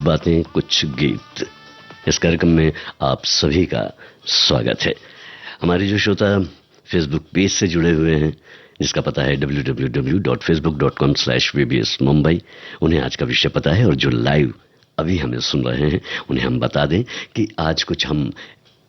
बातें कुछ गीत, इस कार्यक्रम में आप सभी का स्वागत है। हमारे जो श्रोता फेसबुक पेज से जुड़े हुए हैं, जिसका पता है www.facebook.com/vbsmumbai, उन्हें आज का विषय पता है। और जो लाइव अभी हमें सुन रहे हैं, उन्हें हम बता दें कि आज कुछ हम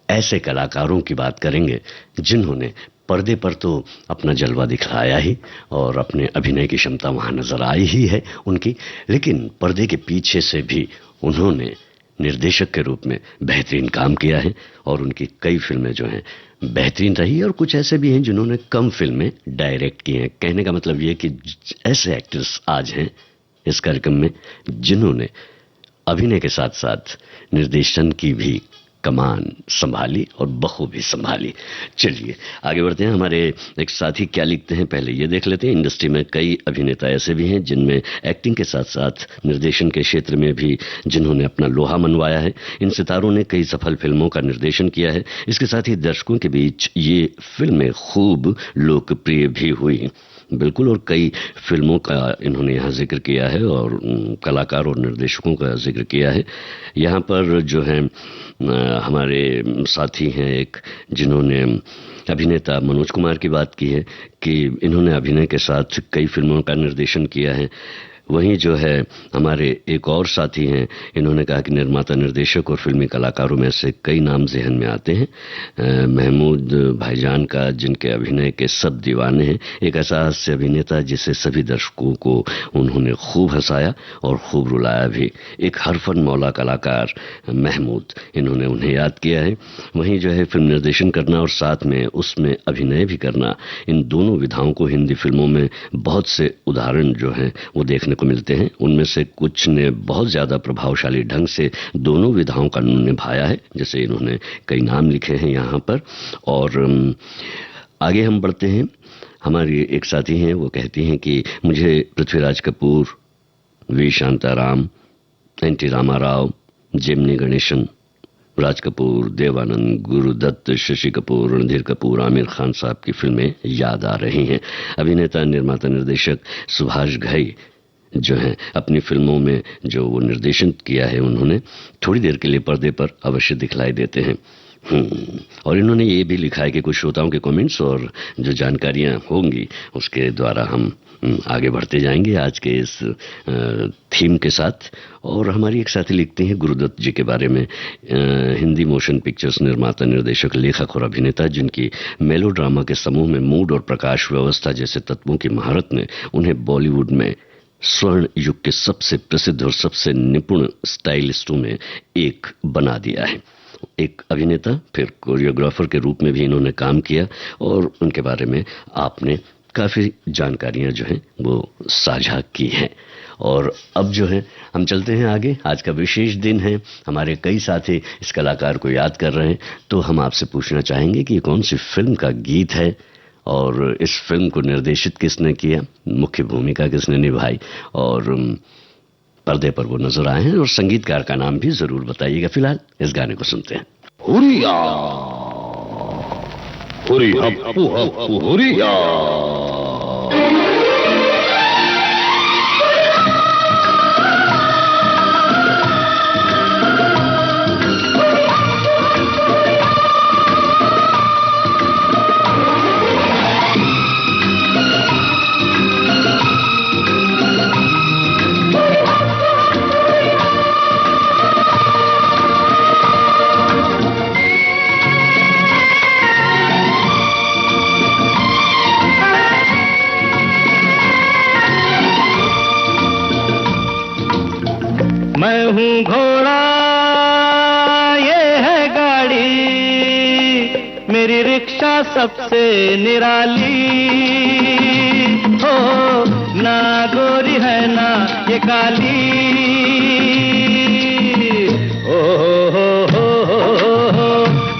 ऐसे कलाकारों की बात करेंगे जिन्होंने पर्दे पर तो अपना जलवा दिखाया ही और अपने अभिनय की क्षमता वहां नजर आई ही है उनकी, लेकिन पर्दे के पीछे से भी उन्होंने निर्देशक के रूप में बेहतरीन काम किया है और उनकी कई फिल्में जो हैं बेहतरीन रही। और कुछ ऐसे भी हैं जिन्होंने कम फिल्में डायरेक्ट की हैं। कहने का मतलब ये कि ऐसे एक्टर्स आज हैं इस कार्यक्रम में जिन्होंने अभिनय के साथ साथ निर्देशन की भी कमान संभाली और बखूबी संभाली। चलिए आगे बढ़ते हैं। हमारे एक साथी क्या लिखते हैं पहले ये देख लेते हैं। इंडस्ट्री में कई अभिनेता ऐसे भी हैं जिनमें एक्टिंग के साथ साथ निर्देशन के क्षेत्र में भी जिन्होंने अपना लोहा मनवाया है। इन सितारों ने कई सफल फिल्मों का निर्देशन किया है। इसके साथ ही दर्शकों के बीच ये फिल्में खूब लोकप्रिय भी हुई, बिल्कुल। और कई फिल्मों का इन्होंने यहाँ जिक्र किया है और कलाकार और निर्देशकों का जिक्र किया है। यहाँ पर जो है हमारे साथी हैं एक जिन्होंने अभिनेता मनोज कुमार की बात की है कि इन्होंने अभिनय के साथ कई फिल्मों का निर्देशन किया है। वहीं जो है हमारे एक और साथी हैं, इन्होंने कहा कि निर्माता निर्देशक और फिल्मी कलाकारों में से कई नाम ज़हन में आते हैं। महमूद भाईजान का, जिनके अभिनय के सब दीवाने हैं। एक ऐसा हास्य अभिनेता जिसे सभी दर्शकों को उन्होंने खूब हंसाया और खूब रुलाया भी। एक हरफन मौला कलाकार महमूद, इन्होंने उन्हें याद किया है। वहीं जो है फिल्म निर्देशन करना और साथ में उसमें अभिनय भी करना, इन दोनों विधाओं को हिंदी फिल्मों में बहुत से उदाहरण जो हैं वो देखने को मिलते हैं। उनमें से कुछ ने बहुत ज्यादा प्रभावशाली ढंग से दोनों विधाओं का निभाया है, जैसे इन्होंने कई नाम लिखे हैं यहाँ पर। और आगे हम बढ़ते हैं। हमारी एक साथी हैं, वो कहती हैं कि मुझे पृथ्वीराज कपूर, वी शांताराम, एन.टी. रामाराव, जेमिनी गणेशन, राज कपूर, देवानंद, गुरुदत्त, शशि कपूर, रणधीर कपूर, आमिर खान साहब की फिल्में याद आ रही हैं। अभिनेता, निर्माता, निर्देशक सुभाष घई जो है अपनी फिल्मों में जो वो निर्देशन किया है, उन्होंने थोड़ी देर के लिए पर्दे पर अवश्य दिखलाई देते हैं। और इन्होंने ये भी लिखा है कि कुछ श्रोताओं के कमेंट्स और जो जानकारियां होंगी उसके द्वारा हम आगे बढ़ते जाएंगे आज के इस थीम के साथ। और हमारी एक साथी लिखती हैं गुरुदत्त जी के बारे में, हिंदी मोशन पिक्चर्स निर्माता, निर्देशक, लेखक और अभिनेता जिनकी मेलोड्रामा के समूह में मूड और प्रकाश व्यवस्था जैसे तत्वों की महारत ने उन्हें बॉलीवुड में स्वर्ण युग के सबसे प्रसिद्ध और सबसे निपुण स्टाइलिस्टों में एक बना दिया है। एक अभिनेता, फिर कोरियोग्राफर के रूप में भी इन्होंने काम किया और उनके बारे में आपने काफी जानकारियां जो हैं वो साझा की हैं। और अब जो है हम चलते हैं आगे। आज का विशेष दिन है, हमारे कई साथी इस कलाकार को याद कर रहे हैं, तो हम आपसे पूछना चाहेंगे कि कौन सी फिल्म का गीत है और इस फिल्म को निर्देशित किसने किया, मुख्य भूमिका किसने निभाई और पर्दे पर वो नजर आए हैं, और संगीतकार का नाम भी जरूर बताइएगा। फिलहाल इस गाने को सुनते हैं। हुरिया हुरी हप्पू हप्पू हुरिया। मैं हूँ घोड़ा, ये है गाड़ी, मेरी रिक्शा सबसे निराली हो, ना गोरी है ना ये काली। ओ हो,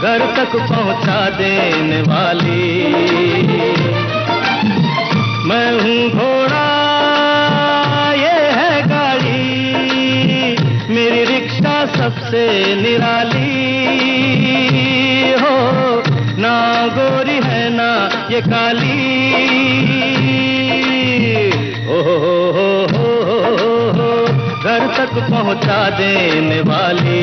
घर तक पहुँचा देने वाली। मैं हूँ घोड़ा, सबसे निराली हो, ना गोरी है ना ये काली। ओ घर तक तक पहुंचा देने वाली।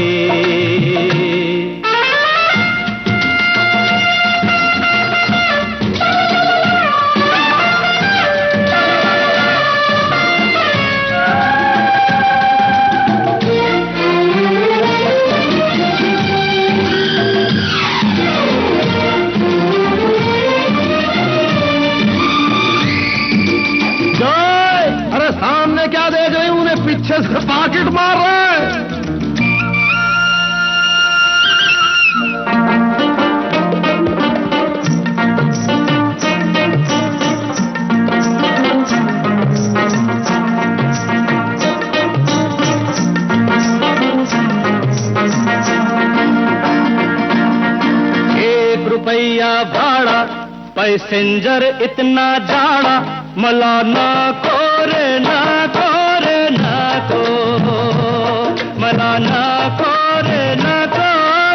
क्या देख रहे हैं? उन्हें पीछे से पॉकेट मार रहे हैं। ₹1 भाड़ा, पैसेंजर इतना जाड़ा, मलाना को रे ना को रे ना को, मलाना को रे ना को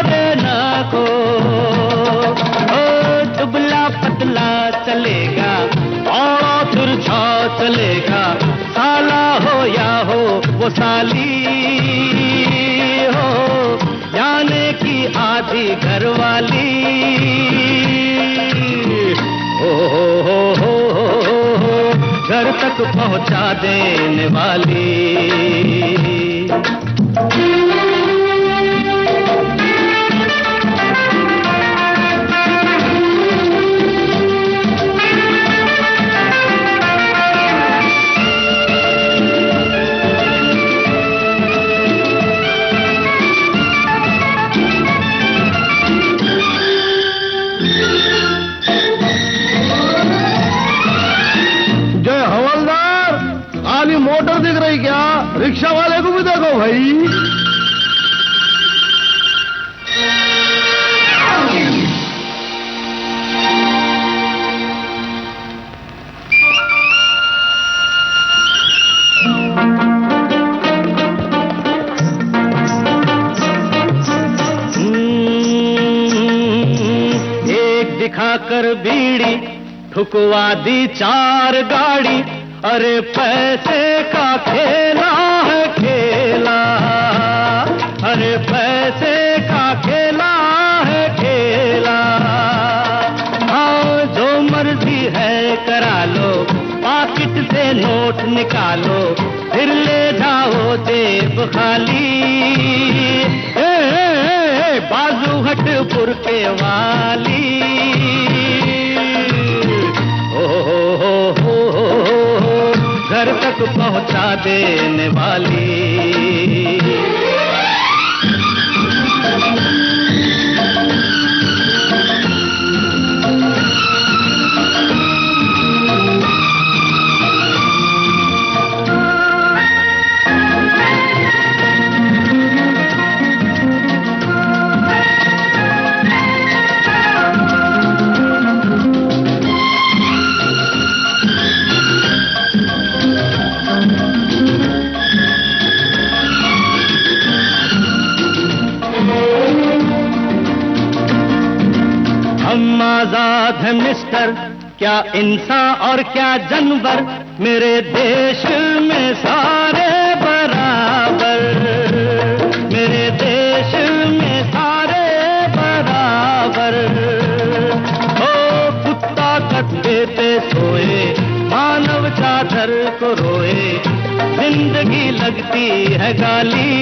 रे ना को। ओ दुबला पतला चलेगा और तिरछा चलेगा, साला हो या हो वो साली हो, जाने की आधी घरवाली। हो घर तक पहुंचा देने वाली। मोटर दिख रही क्या? रिक्शा वाले को भी देखो भाई। एक दिखाकर बीड़ी ठुकवा दी 4 गाड़ी, अरे पैसे का खेला है खेला, अरे पैसे का खेला है खेला। हाँ जो मर्जी है करा लो, पॉकेट से नोट निकालो, फिर ले जाओ जेब खाली। बाजू हट बुरके वाली। घर तक पहुंचा देने वाली। हम आजाद हैं मिस्टर, क्या इंसान और क्या जानवर, मेरे देश में सारे बराबर, मेरे देश में सारे बराबर। ओ कुत्ता गद्दे पे सोए, मानव चादर को रोए, जिंदगी लगती है गाली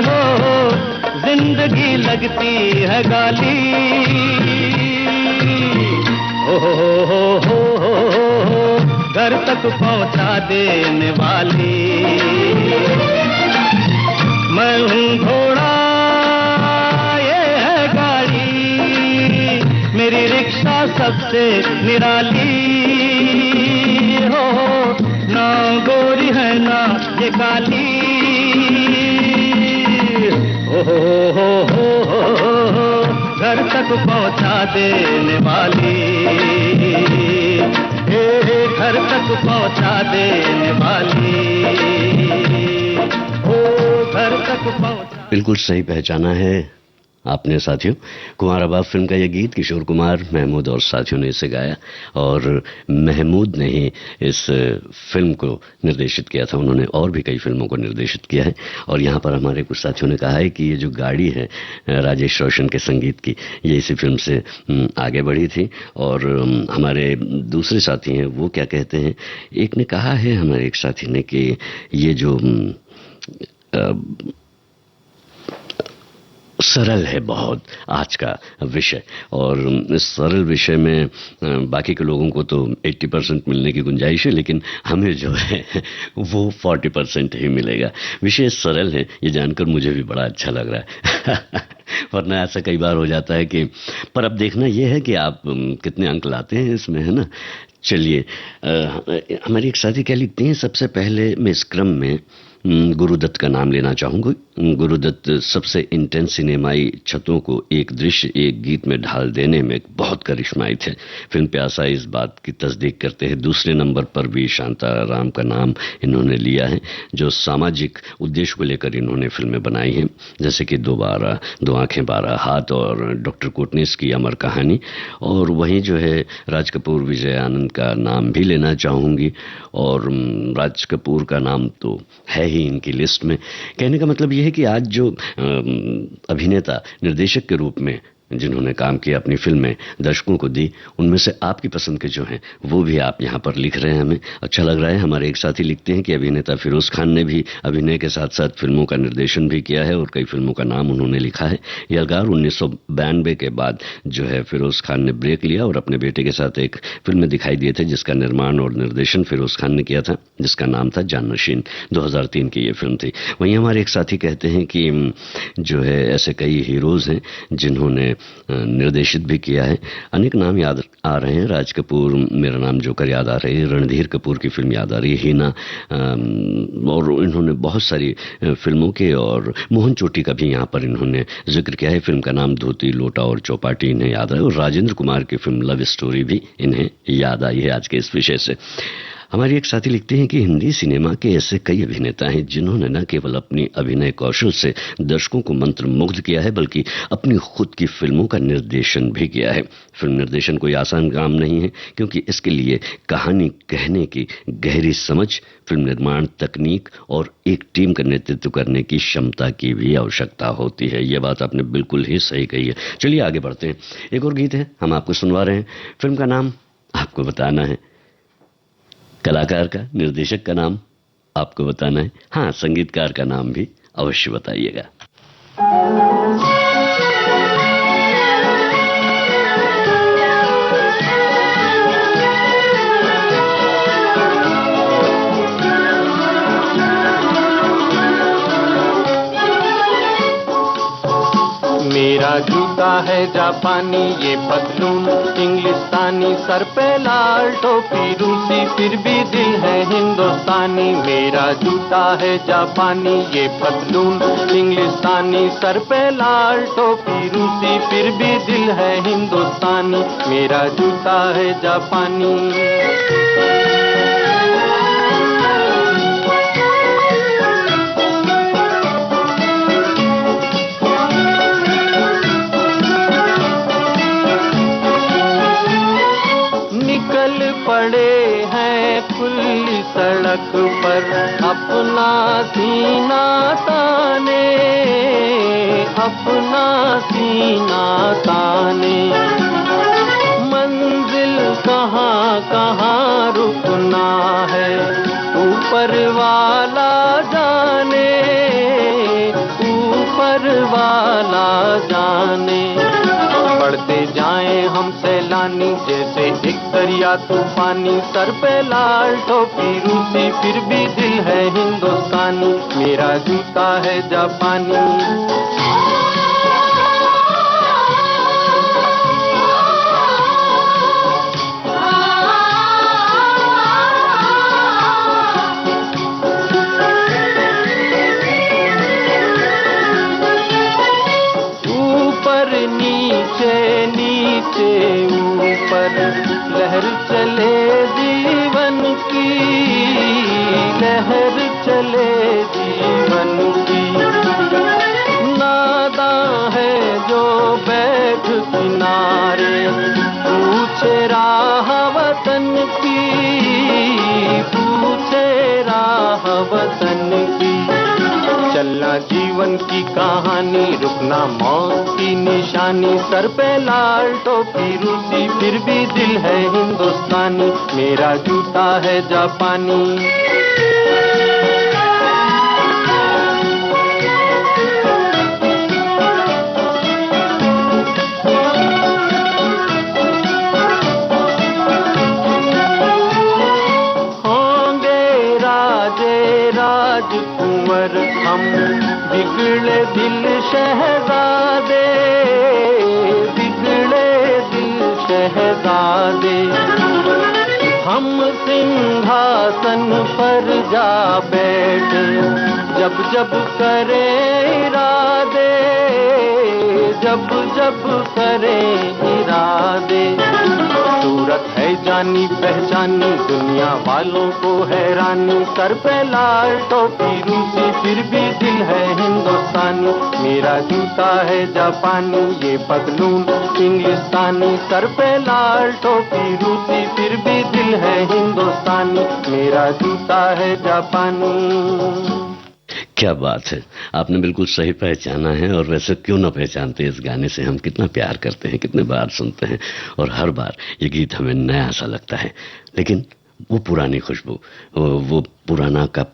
हो, जिंदगी लगती है गाली। हो घर तक पहुंचा देने वाली। मैं हूँ घोड़ा ये है गाड़ी, मेरी रिक्शा सबसे निराली हो, ना गोरी है ना ये काली। हो घर तक पहुंचा देने वाली, घर तक पहुंचा देने वाली, घर तक पहुंचा। बिल्कुल सही पहचाना है आपने साथियों कुंवारा बाप फिल्म का यह गीत किशोर कुमार, महमूद और साथियों ने इसे गाया और महमूद ने ही इस फिल्म को निर्देशित किया था। उन्होंने और भी कई फिल्मों को निर्देशित किया है और यहाँ पर हमारे कुछ साथियों ने कहा है कि ये जो गाड़ी है राजेश रोशन के संगीत की, ये इसी फिल्म से आगे बढ़ी थी। और हमारे दूसरे साथी हैं वो क्या कहते हैं, एक ने कहा है हमारे एक साथी ने कि ये जो सरल है बहुत आज का विषय, और इस सरल विषय में बाकी के लोगों को तो 80% मिलने की गुंजाइश है, लेकिन हमें जो है वो 40% ही मिलेगा। विषय सरल है, ये जानकर मुझे भी बड़ा अच्छा लग रहा है वरना ऐसा कई बार हो जाता है कि, पर अब देखना यह है कि आप कितने अंक लाते हैं इसमें, है ना। चलिए हमारी एक साथी क्या लिखती हैं, सबसे पहले मैं इस क्रम में गुरुदत्त का नाम लेना चाहूंगा। गुरुदत्त सबसे इंटेंस सिनेमाई छतों को एक दृश्य एक गीत में ढाल देने में बहुत करिश्माई थे। फिल्म प्यासा इस बात की तस्दीक करते हैं। दूसरे नंबर पर भी शांताराम का नाम इन्होंने लिया है, जो सामाजिक उद्देश्य को लेकर इन्होंने फिल्में बनाई हैं, जैसे कि दोबारा, दो आंखें बारह हाथ और डॉक्टर कोटनेस की अमर कहानी। और वहीं जो है राज कपूर, विजय आनंद का नाम भी लेना चाहूंगी, और राज कपूर का नाम तो है ही इनकी लिस्ट में। कहने का मतलब यह है कि आज जो अभिनेता निर्देशक के रूप में जिन्होंने काम किया अपनी फिल्में दर्शकों को दी, उनमें से आपकी पसंद के जो हैं वो भी आप यहाँ पर लिख रहे हैं, हमें अच्छा लग रहा है। हमारे एक साथी लिखते हैं कि अभिनेता फिरोज खान ने भी अभिनय के साथ साथ फिल्मों का निर्देशन भी किया है और कई फिल्मों का नाम उन्होंने लिखा है। यलगार 1992 के बाद जो है फिरोज खान ने ब्रेक लिया और अपने बेटे के साथ एक फिल्म में दिखाई दिए थे, जिसका निर्माण और निर्देशन फिरोज खान ने किया था, जिसका नाम था जाननशीन। 2003 की ये फिल्म थी। वहीं हमारे एक साथी कहते हैं कि जो है ऐसे कई हीरोज हैं जिन्होंने निर्देशित भी किया है। अनेक नाम याद आ रहे हैं, राज कपूर, मेरा नाम जोकर याद आ रही है, रणधीर कपूर की फिल्म याद आ रही है, हीना, और इन्होंने बहुत सारी फिल्मों के, और मोहन चोटी का भी यहाँ पर इन्होंने जिक्र किया है। फिल्म का नाम धोती, लोटा और चौपाटी इन्हें याद है, और राजेंद्र कुमार की फिल्म लव स्टोरी भी इन्हें याद आई है आज के इस विषय से। हमारी एक साथी लिखते हैं कि हिंदी सिनेमा के ऐसे कई अभिनेता हैं जिन्होंने न केवल अपनी अभिनय कौशल से दर्शकों को मंत्रमुग्ध किया है, बल्कि अपनी खुद की फिल्मों का निर्देशन भी किया है। फिल्म निर्देशन कोई आसान काम नहीं है, क्योंकि इसके लिए कहानी कहने की गहरी समझ, फिल्म निर्माण तकनीक और एक टीम का नेतृत्व करने की क्षमता की भी आवश्यकता होती है। यह बात आपने बिल्कुल ही सही कही है। चलिए आगे बढ़ते हैं। एक और गीत है, हम आपको सुनवा रहे हैं। फिल्म का नाम आपको बताना है, कलाकार का, निर्देशक का नाम आपको बताना है, हाँ संगीतकार का नाम भी अवश्य बताइएगा। मेरा जूता है जापानी, ये पतलून इंग्लिस्तानी, सर पे लाल टोपी रूसी, फिर भी दिल है हिंदुस्तानी। मेरा जूता है जापानी, ये पतलून इंग्लिस्तानी, सर पे लाल टोपी रूसी, फिर भी दिल है हिंदुस्तानी। मेरा जूता है जापानी। पड़े हैं खुली सड़क पर अपना सीना ताने, अपना सीना ताने। मंजिल कहाँ कहाँ रुकना है ऊपर वाला जाने, ऊपर वाला जाने। बढ़ते जाएं हम सैलानी जैसे एक दरिया तूफानी, सर पे लाल टोपी रूसी, फिर भी दिल है हिंदुस्तानी। मेरा जूता है जापानी। नीचे ऊपर लहर चले जीवन की, लहर चले जीवन की। नादां है जो जीवन की कहानी, रुकना मौत की निशानी। सर पे लाल टोपी रूसी, फिर भी दिल है हिंदुस्तानी। मेरा जूता है जापानी। राजकुंवर हम, बिगड़े दिल शहजादे, बिगड़े दिल शहजादे। हम सिंहासन पर जा बैठे, जब जब करे इरादे, जब जब करे इरादे। सूरत है जानी पहचानी, दुनिया वालों को हैरानी। सर पे लाल टोपी रूसी, फिर भी दिल है हिंदुस्तानी। मेरा जूता है जापानी, ये पतलून इंग्लिस्तानी। सर पे लाल टोपी रूसी, फिर भी दिल है हिंदुस्तानी। मेरा जूता है जापानी। क्या बात है, आपने बिल्कुल सही पहचाना है। और वैसे क्यों ना पहचानते, इस गाने से हम कितना प्यार करते हैं, कितने बार सुनते हैं और हर बार ये गीत हमें नया सा लगता है। लेकिन वो पुरानी खुशबू, वो पुराना का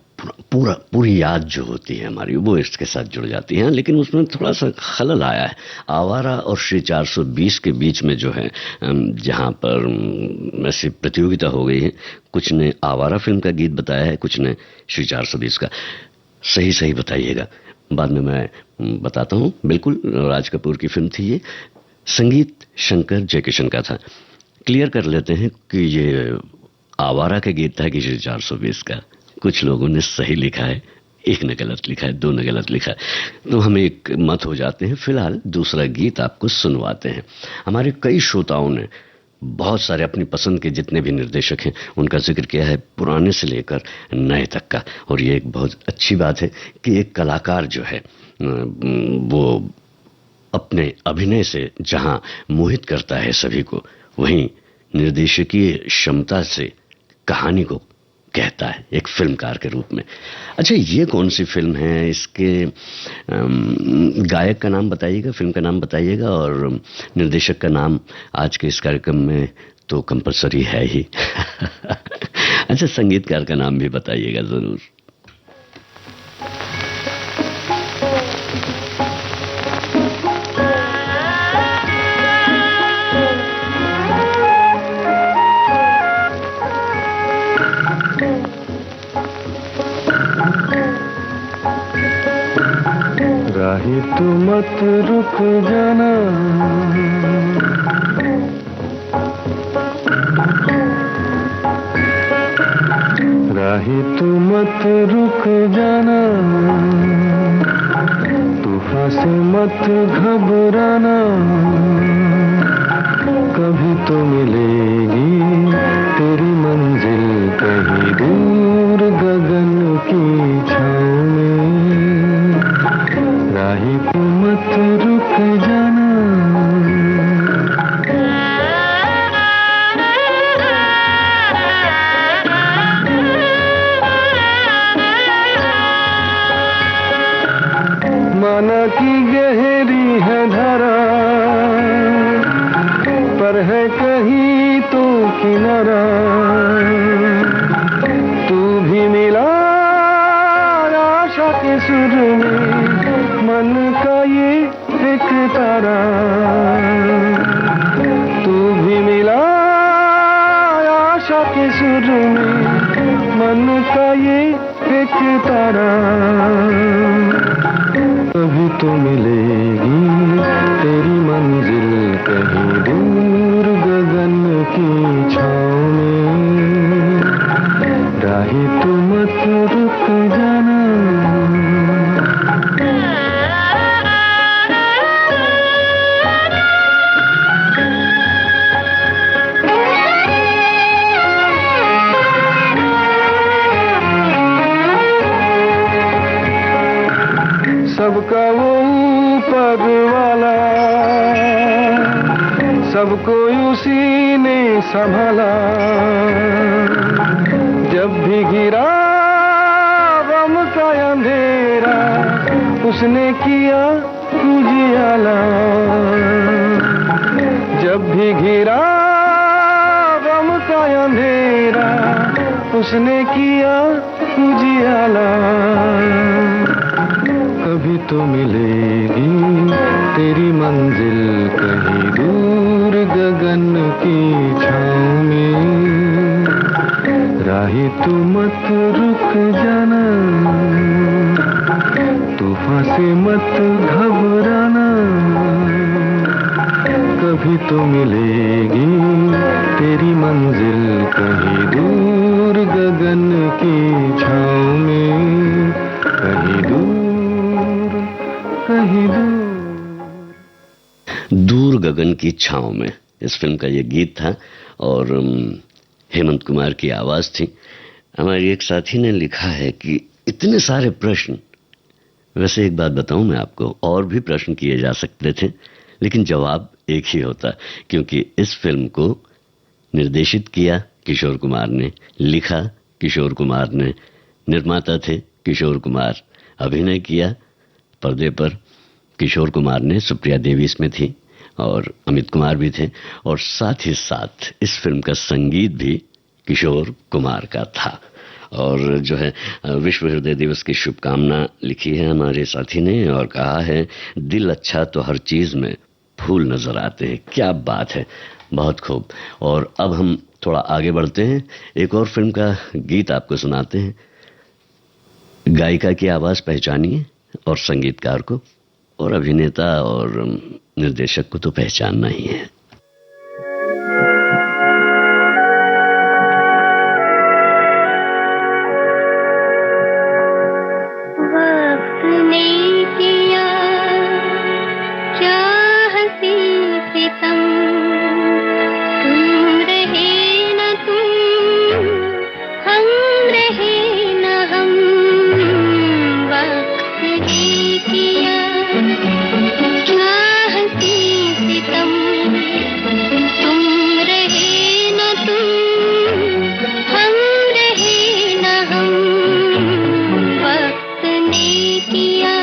पूरी याद जो होती है हमारी, वो इसके साथ जुड़ जाती है। लेकिन उसमें थोड़ा सा खलल आया है। आवारा और श्री 420 के बीच में जो है, जहां पर ऐसी प्रतियोगिता हो गई है, कुछ ने आवारा फिल्म का गीत बताया है, कुछ ने श्री 420 का। सही सही बताइएगा, बाद में मैं बताता हूं। बिल्कुल राज कपूर की फिल्म थी ये, संगीत शंकर जयकिशन का था। क्लियर कर लेते हैं कि ये आवारा का गीत था कि श्री 420 का। कुछ लोगों ने सही लिखा है, एक ने गलत लिखा है, दो ने गलत लिखा है, तो हम एक मत हो जाते हैं। फिलहाल दूसरा गीत आपको सुनवाते हैं। हमारे कई श्रोताओं ने बहुत सारे अपनी पसंद के जितने भी निर्देशक हैं उनका जिक्र किया है, पुराने से लेकर नए तक का। और ये एक बहुत अच्छी बात है कि एक कलाकार जो है वो अपने अभिनय से जहां मोहित करता है सभी को, वहीं निर्देशकीय क्षमता से कहानी को कहता है एक फिल्मकार के रूप में। अच्छा, ये कौन सी फिल्म है, इसके गायक का नाम बताइएगा, फिल्म का नाम बताइएगा, और निर्देशक का नाम आज के इस कार्यक्रम में तो कंपलसरी है ही। अच्छा, संगीतकार का नाम भी बताइएगा जरूर। राही तू मत रुक जाना, राही तू मत रुक जाना, तूफान से मत घबराना। कभी तो मिलेगी तेरी मंजिल कहीं दूर गगन की छाँव में। राही तू मत रुक जाना। माना की गहरी है धारा, पर है कहीं तो किनारा। तू भी मिला आशा के सुर में, मन का ये एक तारा। तू भी मिला आशा के सुर में, मन का ये एक तारा। कभी तो मिलेगी तेरी मंजिल कहीं दूर गगन की छाँव में। राही तू मत रुक जाना। सबका वो ऊपर वाला, सबको उसी ने संभाला। जब भी गिरा गम का अंधेरा, उसने किया उजियाला, जब भी घिरा गम का अंधेरा, उसने किया उजियाला। कभी तो मिलेगी तेरी मंजिल कहीं दूर गगन की छाँव में, राही तू मत रुक जाना, तूफान से मत घबराना। कभी तो मिलेगी तेरी मंजिल कहीं दूर गगन की छाँव में, कहीं दूर, कहीं दूर। दूर गगन की छांव में, इस फिल्म का ये गीत था और हेमंत कुमार की आवाज थी। हमारे एक साथी ने लिखा है कि इतने सारे प्रश्न, वैसे एक बात बताऊं मैं आपको, और भी प्रश्न किए जा सकते थे लेकिन जवाब एक ही होता, क्योंकि इस फिल्म को निर्देशित किया किशोर कुमार ने, लिखा किशोर कुमार ने, निर्माता थे किशोर कुमार, अभिनय किया पर्दे पर किशोर कुमार ने, सुप्रिया देवी इसमें थी और अमित कुमार भी थे, और साथ ही साथ इस फिल्म का संगीत भी किशोर कुमार का था। और जो है विश्व हृदय दिवस की शुभकामना लिखी है हमारे साथी ने और कहा है, दिल अच्छा तो हर चीज में फूल नजर आते हैं। क्या बात है, बहुत खूब। और अब हम थोड़ा आगे बढ़ते हैं, एक और फिल्म का गीत आपको सुनाते हैं। गायिका की आवाज पहचानिए और संगीतकार को, और अभिनेता और निर्देशक को तो पहचानना ही है। वक्त ने किया क्या हंसी सितम, तुम रहे न तुम, हम रहे न हम। वक्त ने किया क्या हंसी सितम, तुम रहे न तुम, हम रहे न हम। वक्त ने किया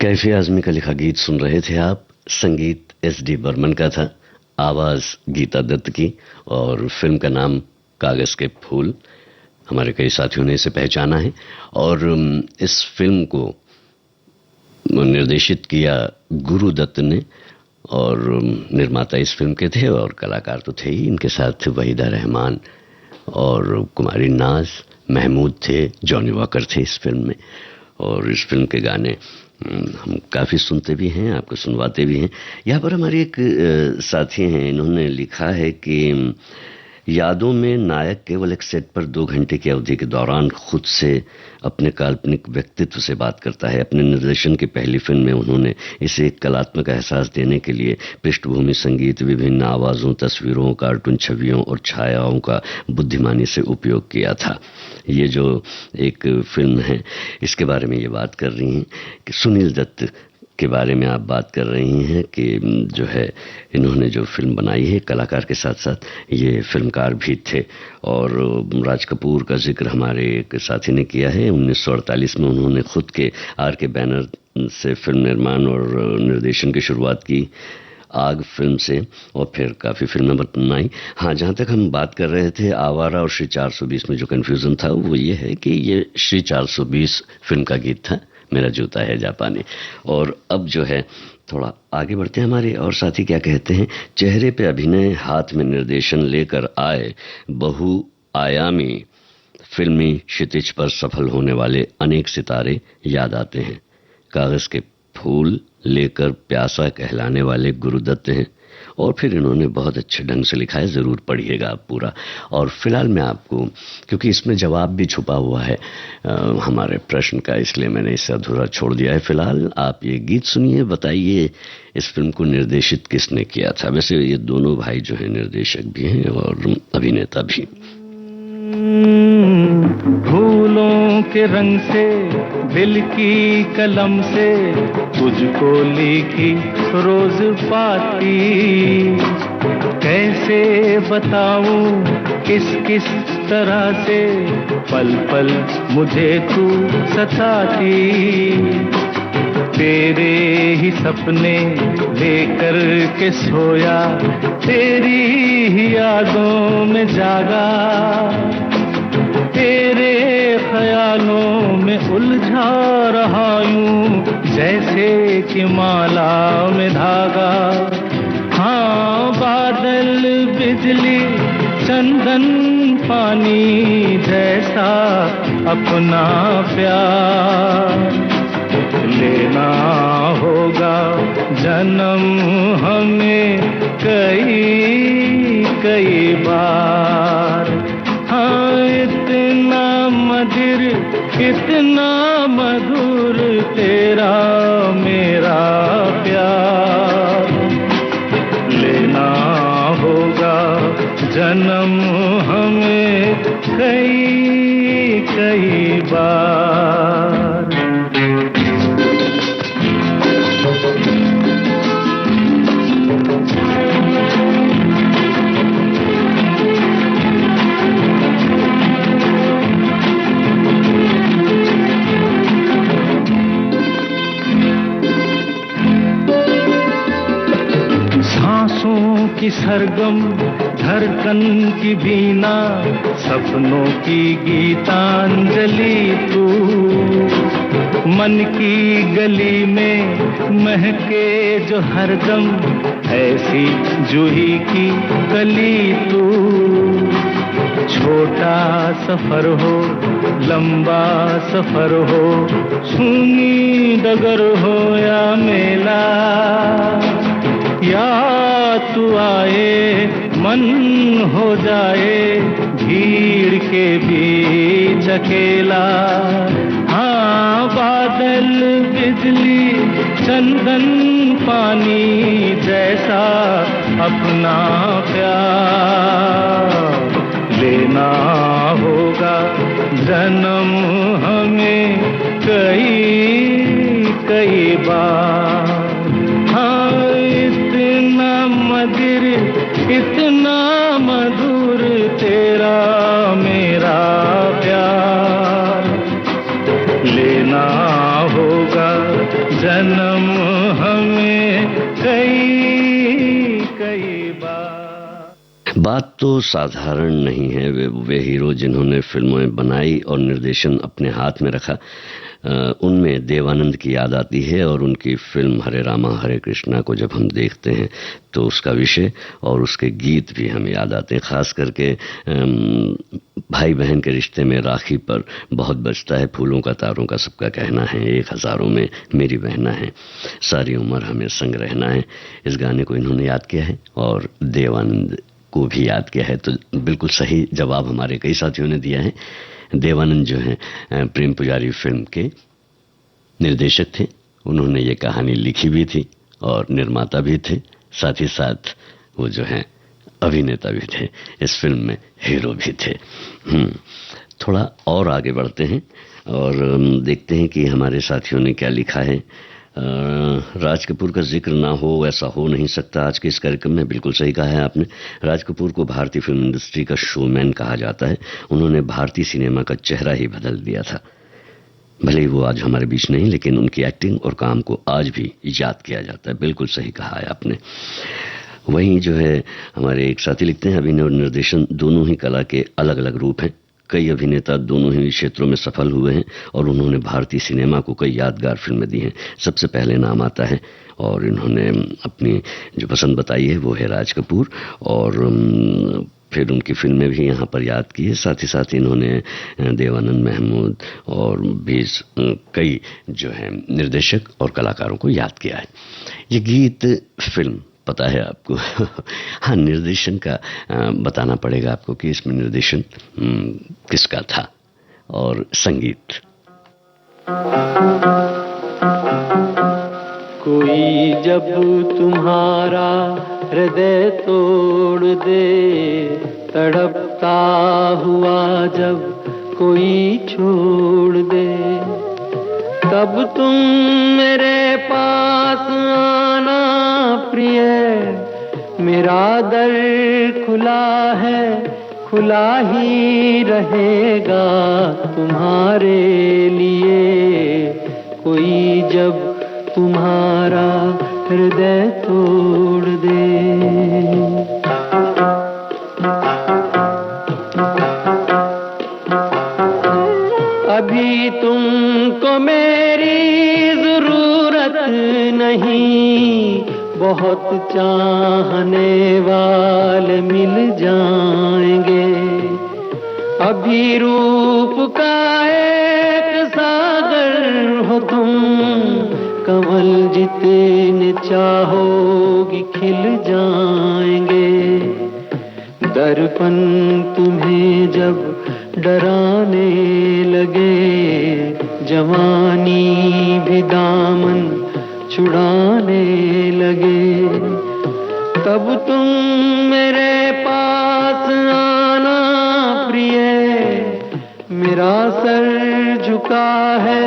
कैफे आजमी का लिखा गीत सुन रहे थे आप। संगीत एस.डी. बर्मन का था, आवाज गीता दत्त की, और फिल्म का नाम कागज के फूल। हमारे कई साथियों ने इसे पहचाना है। और इस फिल्म को निर्देशित किया गुरु दत्त ने, और निर्माता इस फिल्म के थे, और कलाकार तो थे ही इनके साथ वहीदा रहमान और कुमारी नाज, महमूद थे, जॉनी वॉकर थे इस फिल्म में। और इस फिल्म के गाने हम काफ़ी सुनते भी हैं, आपको सुनवाते भी हैं। यहाँ पर हमारे एक साथी हैं, इन्होंने लिखा है कि यादों में नायक केवल एक सेट पर 2 घंटे की अवधि के दौरान खुद से अपने काल्पनिक व्यक्तित्व से बात करता है। अपने निर्देशन की पहली फिल्म में उन्होंने इसे एक कलात्मक एहसास देने के लिए पृष्ठभूमि संगीत, विभिन्न आवाज़ों, तस्वीरों, कार्टून छवियों और छायाओं का बुद्धिमानी से उपयोग किया था। ये जो एक फिल्म है, इसके बारे में ये बात कर रही हैं कि सुनील दत्त के बारे में आप बात कर रही हैं कि जो है इन्होंने जो फिल्म बनाई है, कलाकार के साथ साथ ये फिल्मकार भी थे। और राज कपूर का जिक्र हमारे एक साथी ने किया है। 1948 में उन्होंने खुद के आर.के. बैनर से फिल्म निर्माण और निर्देशन की शुरुआत की, आग फिल्म से, और फिर काफ़ी फिल्में बनाई। हाँ, जहाँ तक हम बात कर रहे थे आवारा और श्री 420 में जो कन्फ्यूज़न था वो ये है कि ये श्री 420 फिल्म का गीत था, मेरा जूता है जापानी। और अब जो है थोड़ा आगे बढ़ते हैं, हमारे और साथी क्या कहते हैं। चेहरे पे अभिनय, हाथ में निर्देशन लेकर आए बहुआयामी फिल्मी क्षितिज पर सफल होने वाले अनेक सितारे याद आते हैं। कागज के फूल लेकर प्यासा कहलाने वाले गुरुदत्त हैं, और फिर इन्होंने बहुत अच्छे ढंग से लिखा है, ज़रूर पढ़िएगा आप पूरा। और फिलहाल मैं आपको, क्योंकि इसमें जवाब भी छुपा हुआ है हमारे प्रश्न का, इसलिए मैंने इसे अधूरा छोड़ दिया है। फिलहाल आप ये गीत सुनिए, बताइए इस फिल्म को निर्देशित किसने किया था। वैसे ये दोनों भाई जो है निर्देशक भी हैं और अभिनेता भी। फूलों के रंग से, दिल की कलम से तुझको लिखी रोज पाती, कैसे बताऊं किस किस तरह से पल पल मुझे तू सताती। तेरे ही सपने लेकर के सोया, तेरी ही यादों में जागा, तेरे ख्यालों में उलझा रहा यूं जैसे कि माला में धागा। हाँ, बादल, बिजली, चंदन, पानी जैसा अपना प्यार लेना होगा जन्म हमें कई कई बार। हाँ, इतना मधुर, इतना मधुर तेरा मेरा प्यार लेना होगा जन्म हमें कई कई बार। की सरगम धड़कन की बीना, सपनों की गीतांजलि तू, मन की गली में महके जो हरदम ऐसी जूही की कली तू। छोटा सफर हो, लंबा सफर हो, सूनी डगर हो या मेला, या तू आए मन हो जाए भीड़ के बीच अकेला। हाँ, बादल, बिजली, चंदन, पानी जैसा अपना प्यार लेना होगा जन्म हमें कई कई बार। हाँ, इतना मधुर, इतना मधुर तेरा मेरा प्यार लेना होगा जन्म हमें कई कई बार। बात तो साधारण नहीं है। वे हीरो जिन्होंने फिल्में बनाई और निर्देशन अपने हाथ में रखा, उनमें देवानंद की याद आती है। और उनकी फिल्म हरे रामा हरे कृष्णा को जब हम देखते हैं तो उसका विषय और उसके गीत भी हमें याद आते हैं। खास करके भाई बहन के रिश्ते में राखी पर बहुत बजता है, फूलों का तारों का सबका कहना है, एक हजारों में मेरी बहना है, सारी उम्र हमें संग रहना है। इस गाने को इन्होंने याद किया है और देवानंद को भी याद किया है। तो बिल्कुल सही जवाब हमारे कई साथियों ने दिया है। देवानंद जो हैं प्रेम पुजारी फिल्म के निर्देशक थे। उन्होंने ये कहानी लिखी भी थी और निर्माता भी थे, साथ ही साथ वो जो हैं अभिनेता भी थे, इस फिल्म में हीरो भी थे। थोड़ा और आगे बढ़ते हैं और देखते हैं कि हमारे साथियों ने क्या लिखा है। राज कपूर का जिक्र ना हो ऐसा हो नहीं सकता आज के इस कार्यक्रम में। बिल्कुल सही कहा है आपने। राज कपूर को भारतीय फिल्म इंडस्ट्री का शोमैन कहा जाता है। उन्होंने भारतीय सिनेमा का चेहरा ही बदल दिया था। भले ही वो आज हमारे बीच नहीं, लेकिन उनकी एक्टिंग और काम को आज भी याद किया जाता है। बिल्कुल सही कहा है आपने। वहीं जो है हमारे एक साथी लिखते हैं, अभिनय और निर्देशन दोनों ही कला के अलग अलग रूप हैं। कई अभिनेता दोनों ही क्षेत्रों में सफल हुए हैं और उन्होंने भारतीय सिनेमा को कई यादगार फिल्में दी हैं। सबसे पहले नाम आता है और इन्होंने अपनी जो पसंद बताई है वो है राज कपूर, और फिर उनकी फिल्में भी यहाँ पर याद की है। साथ ही साथ इन्होंने देवानंद, महमूद और भी कई जो है निर्देशक और कलाकारों को याद किया है। ये गीत फिल्म पता है आपको? हाँ, निर्देशन का बताना पड़ेगा आपको कि इसमें निर्देशन किसका था और संगीत। कोई जब तुम्हारा हृदय तोड़ दे, तड़पता हुआ जब कोई छोड़ दे, तब तुम मेरे पास आना प्रिय। मेरा दर खुला है, खुला ही रहेगा तुम्हारे लिए। कोई जब तुम्हारा हृदय तोड़ दे। अभी तुमको मेरी जरूरत नहीं, बहुत चाहने वाले मिल जाएंगे। अभी रूप का एक सागर हो तुम, कमल जितने चाहोगी खिल जाएंगे। दर्पण तुम्हें जब डराने लगे, जवानी भी दामन छुड़ाने लगे, तब तुम मेरे पास आना प्रिय। मेरा सर झुका है,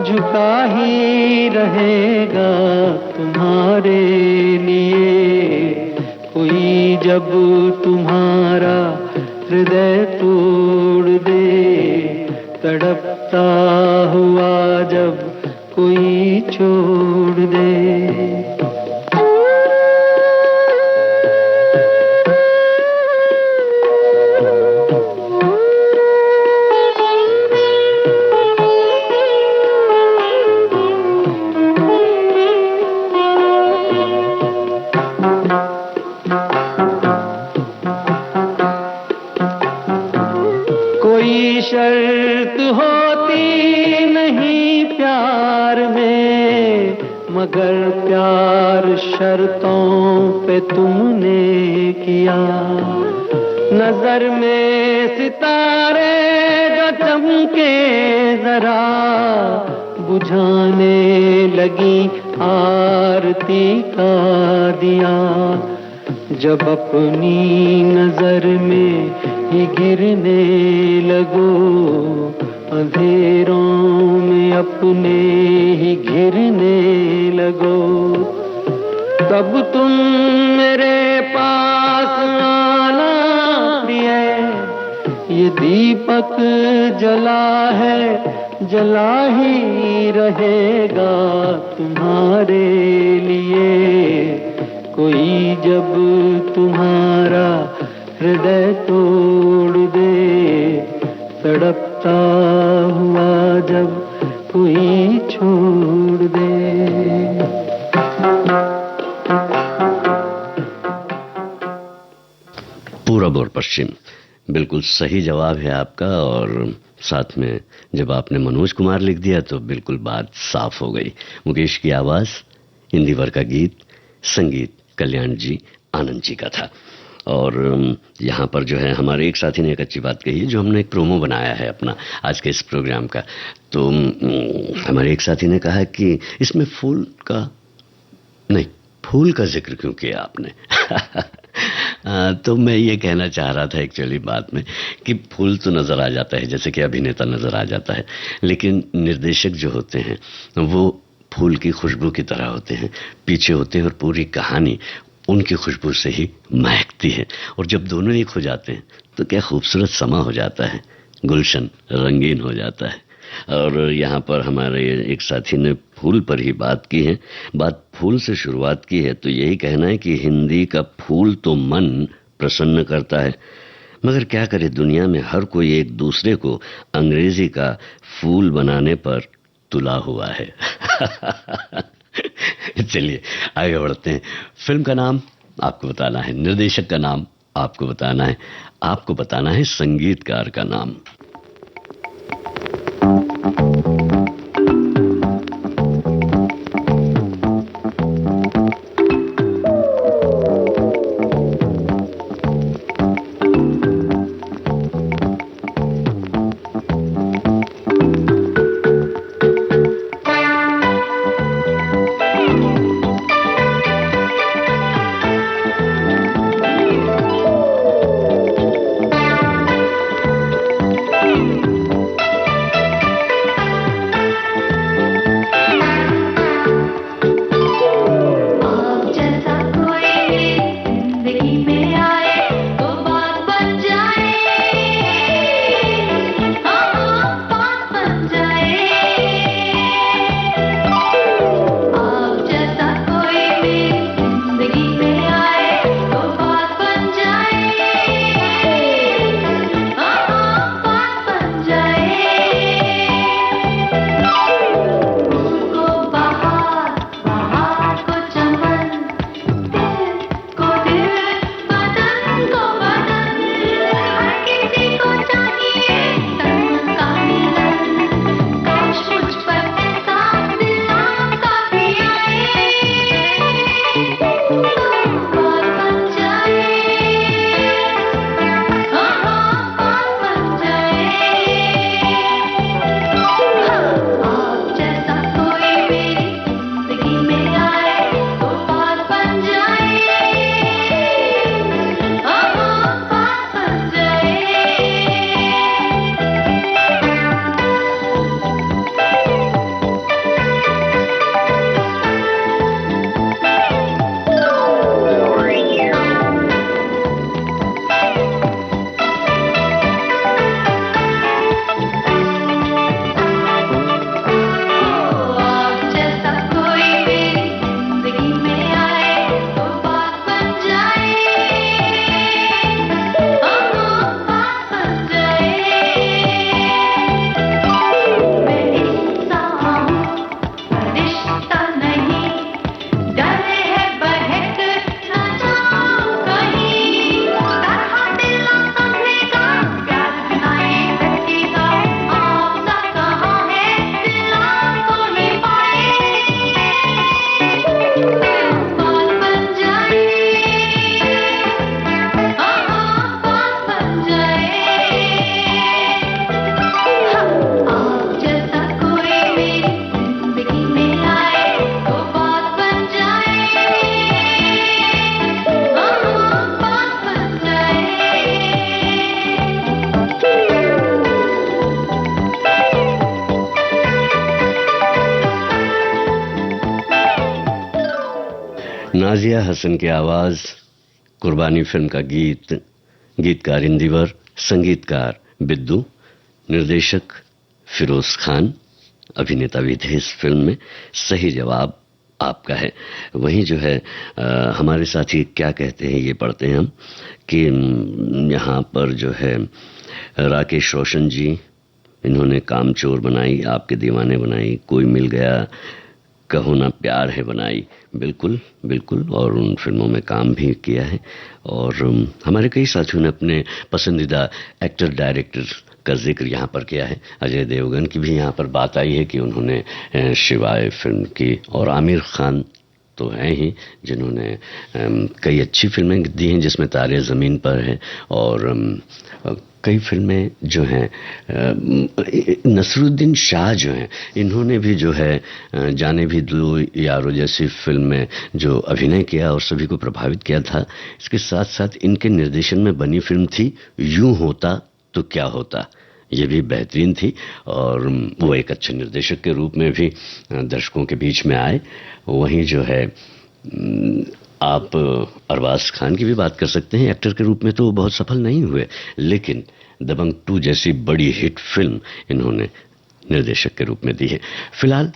झुका ही रहेगा तुम्हारे लिए। कोई जब तुम्हारा हृदय तोड़ दे, तड़पता हुआ जब कोई छोड़ दे। कोई शर्त होती नहीं प्यार में, मगर प्यार शर्तों पे तुमने किया। नजर में सितारे जो चमके जरा, बुझाने लगी आरती का दिया। जब अपनी नजर में ही गिरने लगो, अंधेरों में अपने ही घिरने लगो, तब तुम मेरे पास आना प्रिय। ये दीपक जला है जला ही रहेगा तुम्हारे लिए, कोई जब तुम्हारा हृदय तोड़ दे, तड़पता हुआ जब कोई छोड़ दे। पूरब और पश्चिम, बिल्कुल सही जवाब है आपका। और साथ में जब आपने मनोज कुमार लिख दिया तो बिल्कुल बात साफ हो गई। मुकेश की आवाज, इंदिवर का गीत, संगीत कल्याण जी आनंद जी का था। और यहाँ पर जो है हमारे एक साथी ने एक अच्छी बात कही है, जो हमने एक प्रोमो बनाया है अपना आज के इस प्रोग्राम का, तो हमारे एक साथी ने कहा कि इसमें फूल का जिक्र क्यों किया आपने? तो मैं ये कहना चाह रहा था एक्चुअली बात में कि फूल तो नजर आ जाता है, जैसे कि अभिनेता नजर आ जाता है, लेकिन निर्देशक जो होते हैं वो फूल की खुशबू की तरह होते हैं, पीछे होते हैं और पूरी कहानी उनकी खुशबू से ही महकती है। और जब दोनों एक हो जाते हैं तो क्या खूबसूरत समा हो जाता है, गुलशन रंगीन हो जाता है। और यहाँ पर हमारे एक साथी ने फूल पर ही बात की है, बात फूल से शुरुआत की है, तो यही कहना है कि हिंदी का फूल तो मन प्रसन्न करता है, मगर क्या करे दुनिया में हर कोई एक दूसरे को अंग्रेजी का फूल बनाने पर तुला हुआ है। चलिए आगे बढ़ते हैं। फिल्म का नाम आपको बताना है, निर्देशक का नाम आपको बताना है, आपको बताना है संगीतकार का नाम। नाजिया हसन की आवाज, कुर्बानी फिल्म का गीत, गीतकार इंदिवर, संगीतकार बिद्दू, निर्देशक फिरोज खान, अभिनेता भी थे इस फिल्म में। सही जवाब आपका है। वहीं जो है हमारे साथी क्या कहते हैं ये पढ़ते हैं हम कि यहाँ पर जो है राकेश रोशन जी, इन्होंने कामचोर बनाई, आपके दीवाने बनाई, कोई मिल गया, कहो ना प्यार है बनाई। बिल्कुल बिल्कुल, और उन फिल्मों में काम भी किया है। और हमारे कई साथियों ने अपने पसंदीदा एक्टर डायरेक्टर का जिक्र यहाँ पर किया है। अजय देवगन की भी यहाँ पर बात आई है कि उन्होंने शिवाय फिल्म की, और आमिर खान तो हैं ही जिन्होंने कई अच्छी फिल्में दी हैं जिसमें तारे ज़मीन पर है, और कई फिल्में जो हैं नसरुद्दीन शाह जो हैं इन्होंने भी जो है जाने भी दो यारो जैसी फिल्म में जो अभिनय किया और सभी को प्रभावित किया था। इसके साथ साथ इनके निर्देशन में बनी फिल्म थी यूं होता तो क्या होता, ये भी बेहतरीन थी, और वो एक अच्छे निर्देशक के रूप में भी दर्शकों के बीच में आए। वहीं जो है आप अरबाज खान की भी बात कर सकते हैं। एक्टर के रूप में तो बहुत सफल नहीं हुए, लेकिन दबंग 2 जैसी बड़ी हिट फिल्म इन्होंने निर्देशक के रूप में दी है। फिलहाल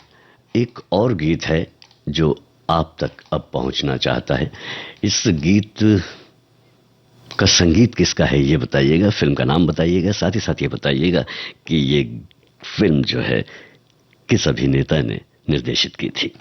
एक और गीत है जो आप तक अब पहुंचना चाहता है। इस गीत का संगीत किसका है ये बताइएगा, फिल्म का नाम बताइएगा, साथ ही साथ ये बताइएगा कि ये फिल्म जो है किस अभिनेता ने निर्देशित की थी।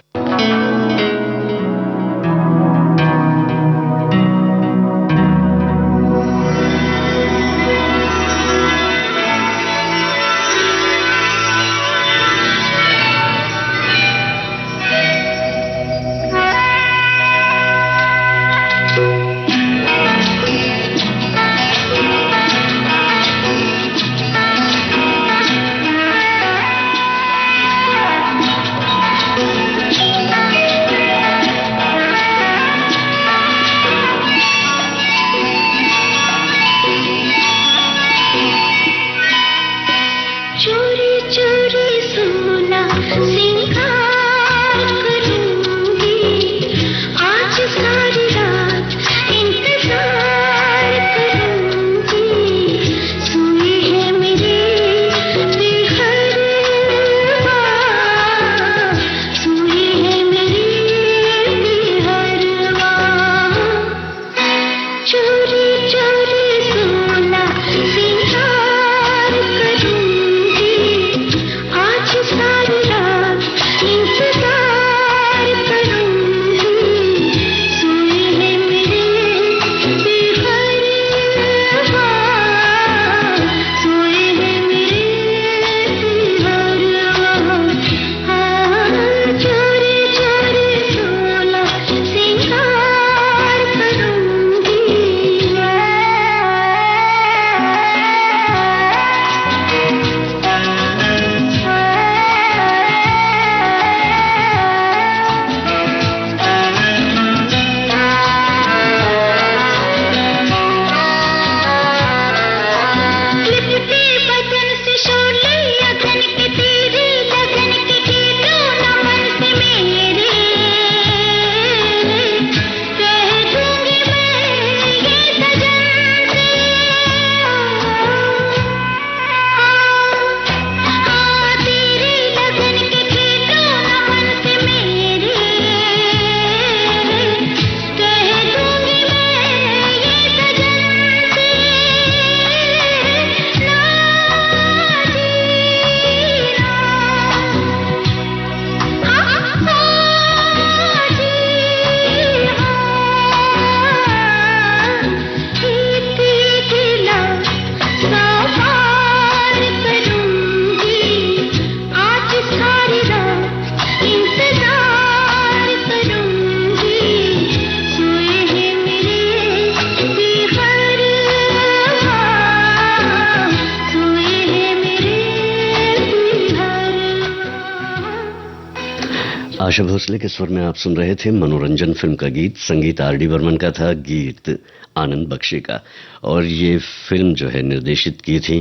आशा भोसले के स्वर में आप सुन रहे थे मनोरंजन फिल्म का गीत। संगीत आर.डी. बर्मन का था, गीत आनंद बख्शी का। और ये फिल्म जो है निर्देशित की थी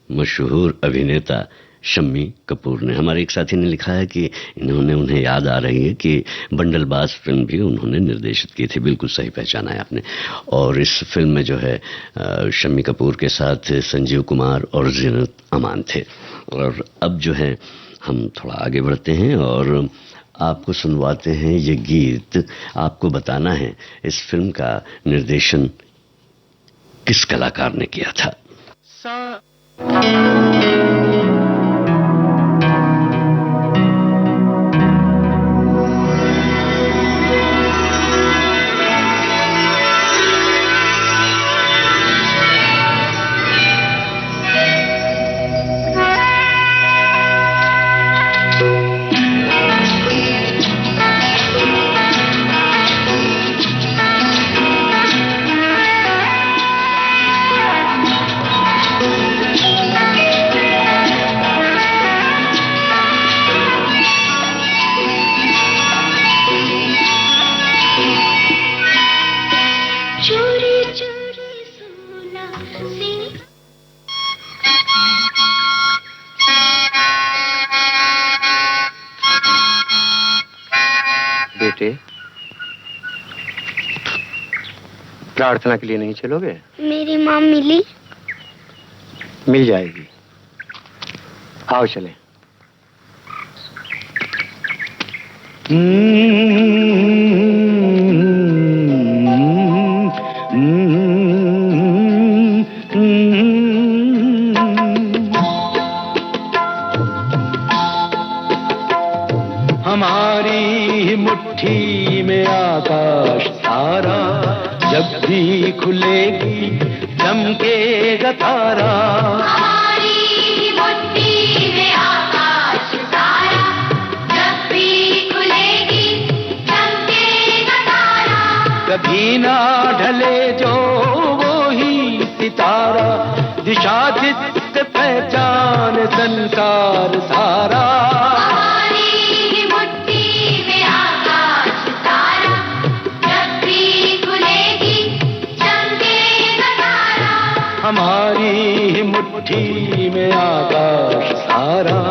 मशहूर अभिनेता शम्मी कपूर ने। हमारे एक साथी ने लिखा है कि उन्हें याद आ रही है कि बंडलबाज फिल्म भी उन्होंने निर्देशित की थी। बिल्कुल सही पहचाना है आपने। और इस फिल्म में जो है शम्मी कपूर के साथ संजीव कुमार और जीनत अमान थे। और अब जो है हम थोड़ा आगे बढ़ते हैं और आपको सुनवाते हैं ये गीत। आपको बताना है इस फिल्म का निर्देशन किस कलाकार ने किया था। बेटे, प्रार्थना के लिए नहीं चलोगे? मेरी माँ मिली? मिल जाएगी। आओ चलें। हमारी मुट्ठी में आकाश सारा, जब भी खुलेगी चमकेगा तारा। हमारी मुट्ठी में आकाश सारा, जब भी खुलेगी चमकेगा तारा। कभी ना ढले जो वो ही सितारा, दिशा जिससे पहचान संसार सारा। हमारी मुट्ठी में आकाश सारा,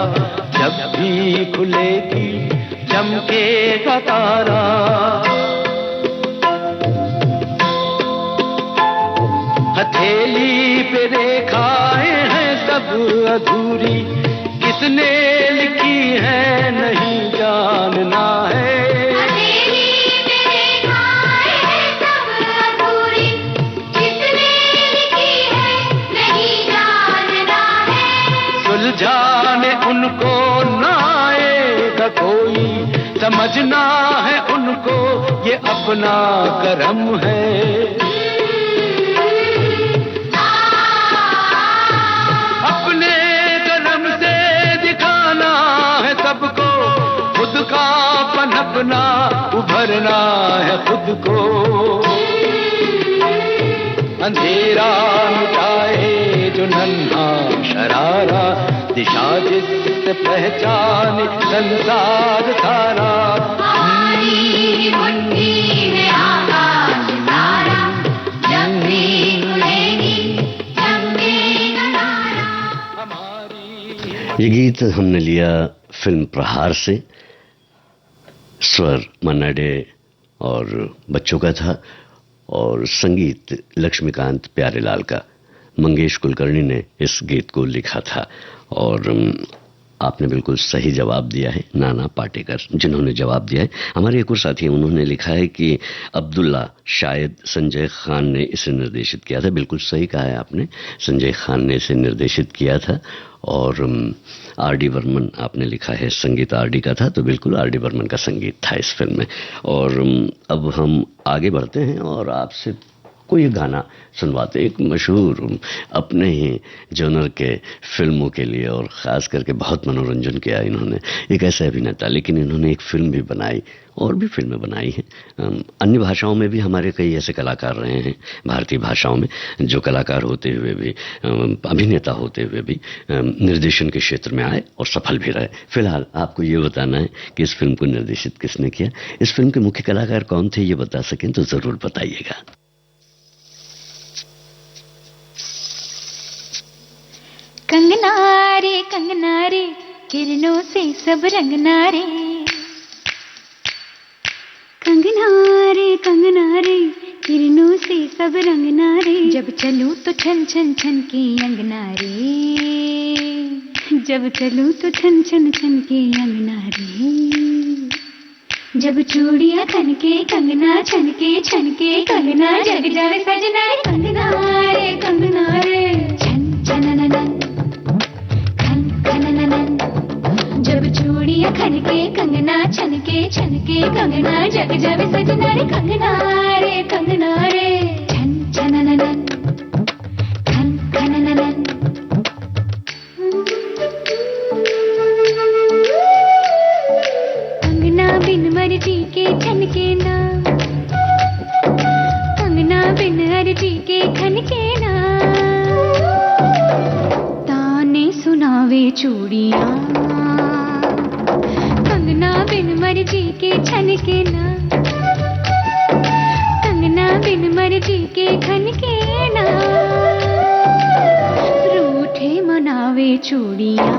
जब भी खुलेगी चमकेगा तारा। हथेली पे रेखाएं हैं सब अधूरी, किसने लिखी है नहीं जानना है। सुलझाने उनको ना आएगा कोई, समझना है उनको ये अपना करम है। अपने करम से दिखाना है सबको, खुद का पनपना उभरना है खुद को। अंधेरा मिटाए जो नन्हा शरारा, दिशा जिससे पहचान संसार सारा। हमारी मुट्ठी में आकाश सारा, जब भी खुलेगी चमकेगा तारा। ये गीत हमने लिया फिल्म प्रहार से। स्वर मन्ना डे और बच्चों का था और संगीत लक्ष्मीकांत प्यारेलाल का। मंगेश कुलकर्णी ने इस गीत को लिखा था और आपने बिल्कुल सही जवाब दिया है, नाना पाटेकर जिन्होंने जवाब दिया है। हमारे एक और साथी हैं, उन्होंने लिखा है कि अब्दुल्ला शायद संजय खान ने इसे निर्देशित किया था। बिल्कुल सही कहा है आपने, संजय खान ने इसे निर्देशित किया था। और आर.डी. बर्मन आपने लिखा है संगीत आर.डी. का था, तो बिल्कुल आर.डी. बर्मन का संगीत था इस फिल्म में। और अब हम आगे बढ़ते हैं और आपसे कोई गाना सुनवाते, एक मशहूर अपने ही जॉनर के फिल्मों के लिए और ख़ास करके बहुत मनोरंजन किया इन्होंने। एक ऐसे अभिनेता, लेकिन इन्होंने एक फिल्म भी बनाई और भी फिल्में बनाई हैं। अन्य भाषाओं में भी हमारे कई ऐसे कलाकार रहे हैं, भारतीय भाषाओं में, जो कलाकार होते हुए भी, अभिनेता होते हुए भी निर्देशन के क्षेत्र में आए और सफल भी रहे। फिलहाल आपको ये बताना है कि इस फिल्म को निर्देशित किसने किया। इस फिल्म के मुख्य कलाकार कौन थे, ये बता सकें तो ज़रूर बताइएगा। कंगना रे किरणों से सब रंग नारे, कंगना रे किरणों से सब रंग नारे, जब चलूं तो छन छन छन के अंगना रे, जब चलूं तो छन छन छन के अंगना रे, जब चूड़ियां खनके कंगना छनके छनके कंगना जग जावे सजना रे, कंगना रे छन छनननन खन खनननन, जब चूड़ियां खनके कंगना छनके छनके कंगना जग जावे सजना रे, कंगना रे छन छनननन खन खनननन। कंगना बिन मर्जी के छनके ना, कंगना बिन अर्जी के खनके ना, ताने सुनावे चूड़ियां, कंगना बिन मर्जी के छनके ना, कंगना बिन मर्जी के खनके ना, रूठे मनावे चूड़ियां।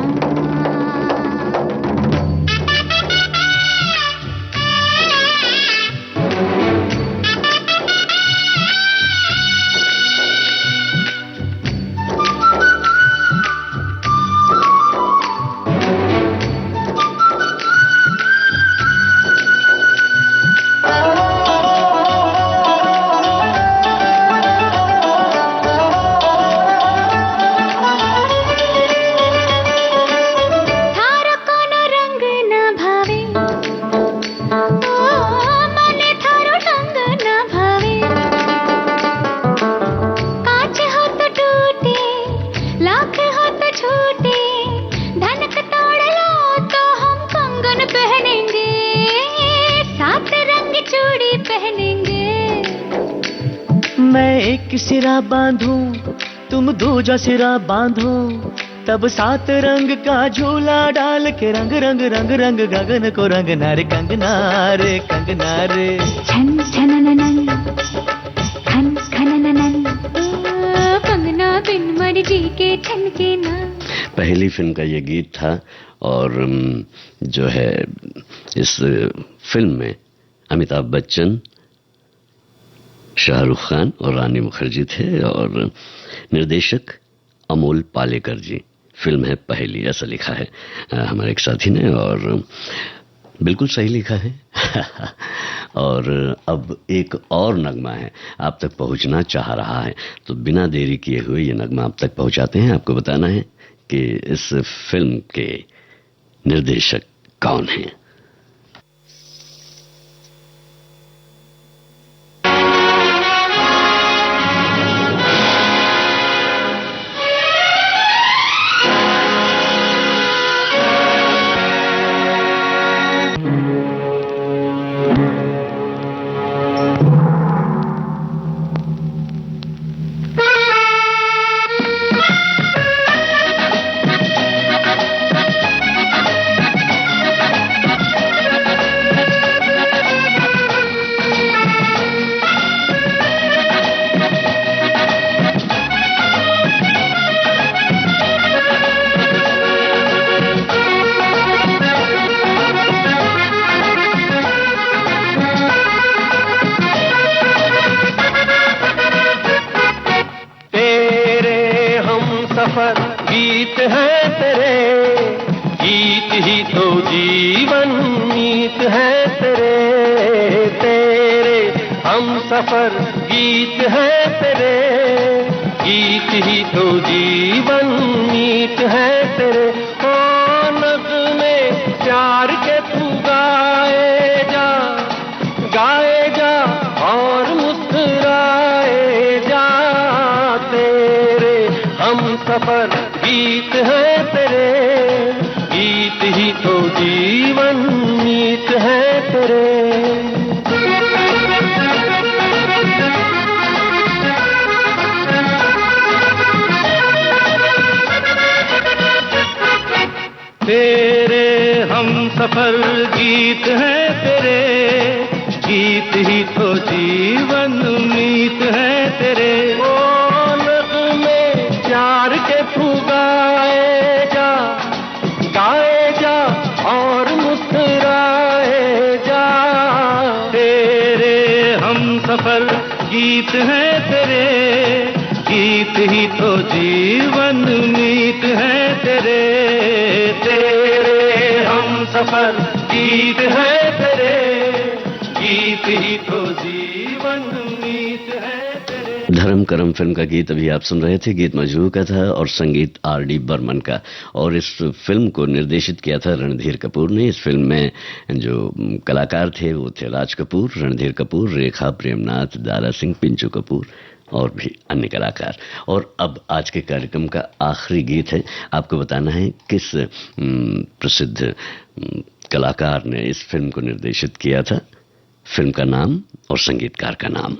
एक सिरा बांधूं तुम दूजा सिरा बांधो, तब 7 रंग का झूला डाल के रंग रंग रंग रंग गगन को रंग नारे, कंगना रे छन छनननन खन खनननन, कंगना बिन मर्जी के छनके ना। पहली फिल्म का ये गीत था और जो है इस फिल्म में अमिताभ बच्चन, शाहरुख खान और रानी मुखर्जी थे और निर्देशक अमोल पालेकर जी। फिल्म है पहली, ऐसा लिखा है हमारे एक साथी ने और बिल्कुल सही लिखा है। और अब एक और नगमा है आप तक पहुंचना चाह रहा है, तो बिना देरी किए हुए ये नगमा आप तक पहुंचाते हैं। आपको बताना है कि इस फिल्म के निर्देशक कौन हैं। गीत है तेरे, गीत ही तो जीवन मीत है तेरे, तेरे हम सफर गीत है तेरे, गीत ही तो जीवन मीत है तेरे। ओ नग़्मे प्यार के तू गाए जा और मुस्कुराए जा, तेरे हम सफर गीत है तेरे, गीत ही तो जीवन मीत है तेरे। तेरे हम सफर गीत है तेरे, गीत ही तो जीवन मीत है तेरे। ओ नग़्मे प्यार के तू गाए गीत है तेरे, गीत ही तो जीवन मीत है तेरे, तेरे हम सफर गीत है तेरे, गीत ही तो जीवन मीत है तेरे। धर्म करम फिल्म का गीत अभी आप सुन रहे थे। गीत मजरू का था और संगीत R.D. बर्मन का। और इस फिल्म को निर्देशित किया था रणधीर कपूर ने। इस फिल्म में जो कलाकार थे वो थे राज कपूर, रणधीर कपूर, रेखा, प्रेमनाथ, दारा सिंह, पिंचू कपूर और भी अन्य कलाकार। और अब आज के कार्यक्रम का आखिरी गीत है। आपको बताना है किस प्रसिद्ध कलाकार ने इस फिल्म को निर्देशित किया था, फिल्म का नाम और संगीतकार का नाम।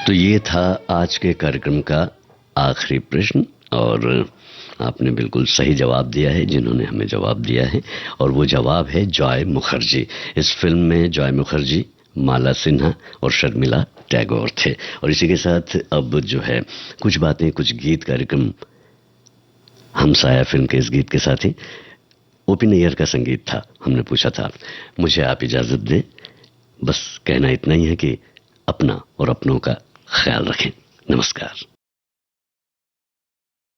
तो ये था आज के कार्यक्रम का आखिरी प्रश्न और आपने बिल्कुल सही जवाब दिया है जिन्होंने हमें जवाब दिया है। और वो जवाब है जॉय मुखर्जी। इस फिल्म में जॉय मुखर्जी, माला सिन्हा और शर्मिला टैगोर थे। और इसी के साथ अब जो है कुछ बातें कुछ गीत कार्यक्रम हमसाया फिल्म के इस गीत के साथ ही ओपी नैयर का संगीत था। हमने पूछा था मुझे आप इजाजत दें, बस कहना इतना ही है कि अपना और अपनों का ख्याल रखें। नमस्कार।